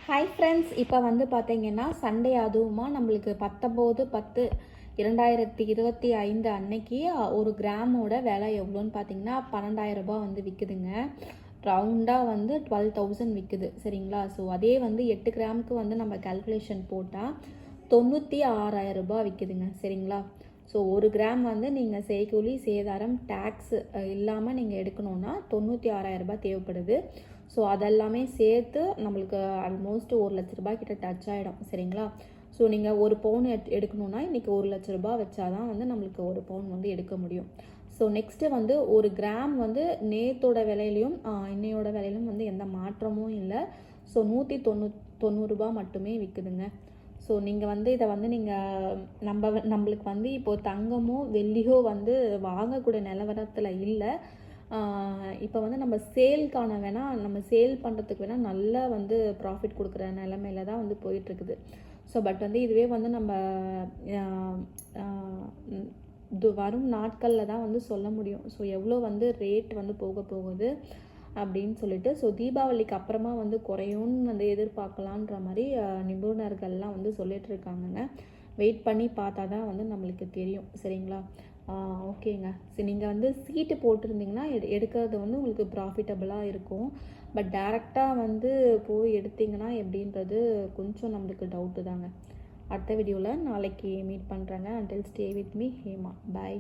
Hi friends, இப்போ வந்து பார்த்தீங்கன்னா சண்டே அதுவுமா நம்மளுக்கு 19/10/2025 அன்னைக்கு ஒரு கிராமோட விலை எவ்வளோன்னு பார்த்தீங்கன்னா 12,000 ரூபாய் வந்து விற்குதுங்க. ரவுண்டாக வந்து 12,000 விற்குது. சரிங்களா? ஸோ அதே வந்து 8 கிராமுக்கு வந்து நம்ம கால்குலேஷன் போட்டால் 96,000 ரூபாய் விற்குதுங்க. சரிங்களா? ஸோ ஒரு கிராம் வந்து நீங்கள் செய்கூலி சேதாரம் டேக்ஸ் இல்லாமல் நீங்கள் எடுக்கணுன்னா 96,000 ரூபாய் தேவைப்படுது. ஸோ அதெல்லாமே சேர்த்து நம்மளுக்கு ஆல்மோஸ்ட் 1,00,000 ரூபாய் கிட்ட டச் ஆகிடும். சரிங்களா? ஸோ நீங்கள் ஒரு பவுன் எடுக்கணுன்னா இன்றைக்கி 1,00,000 ரூபாய் வச்சா தான் வந்து நம்மளுக்கு ஒரு பவுன் வந்து எடுக்க முடியும். ஸோ நெக்ஸ்ட்டு வந்து ஒரு கிராம் வந்து நேத்தோட விலையிலையும் இன்னையோட விலையிலும் வந்து எந்த மாற்றமும் இல்லை. ஸோ 190 ரூபாய் மட்டுமே விற்குதுங்க. ஸோ நீங்கள் வந்து இதை வந்து நீங்கள் நம்மளுக்கு வந்து இப்போது தங்கமோ வெள்ளியோ வந்து வாங்கக்கூடிய நிலவரத்தில் இல்லை. இப்போ வந்து நம்ம சேல்க்கான வேணால் நம்ம சேல் பண்ணுறதுக்கு வேணால் நல்லா வந்து ப்ராஃபிட் கொடுக்குற நிலமையில தான் வந்து போயிட்டுருக்குது. ஸோ பட் வந்து இதுவே வந்து நம்ம இது வரும் நாட்களில் தான் வந்து சொல்ல முடியும். ஸோ எவ்வளோ வந்து ரேட் வந்து போக போகுது அப்படின்னு சொல்லிட்டு. ஸோ தீபாவளிக்கு அப்புறமா வந்து குறையும்னு வந்து எதிர்பார்க்கலான்ற மாதிரி நிபுணர்கள்லாம் வந்து சொல்லிட்டு இருக்காங்கங்க. வெயிட் பண்ணி பார்த்தா தான் வந்து நம்மளுக்கு தெரியும். சரிங்களா? ஓகேங்க. சரி, நீங்கள் வந்து சீட்டு போட்டிருந்தீங்கன்னா எடுக்கிறது வந்து உங்களுக்கு ப்ராஃபிட்டபுளாக இருக்கும். பட் டேரெக்டாக வந்து போய் எடுத்திங்கன்னா எப்படின்றது கொஞ்சம் நம்மளுக்கு டவுட்டு தாங்க. அடுத்த வீடியோவில் நாளைக்கு மீட் பண்ணுறேங்க. Until stay with me Hema. Bye.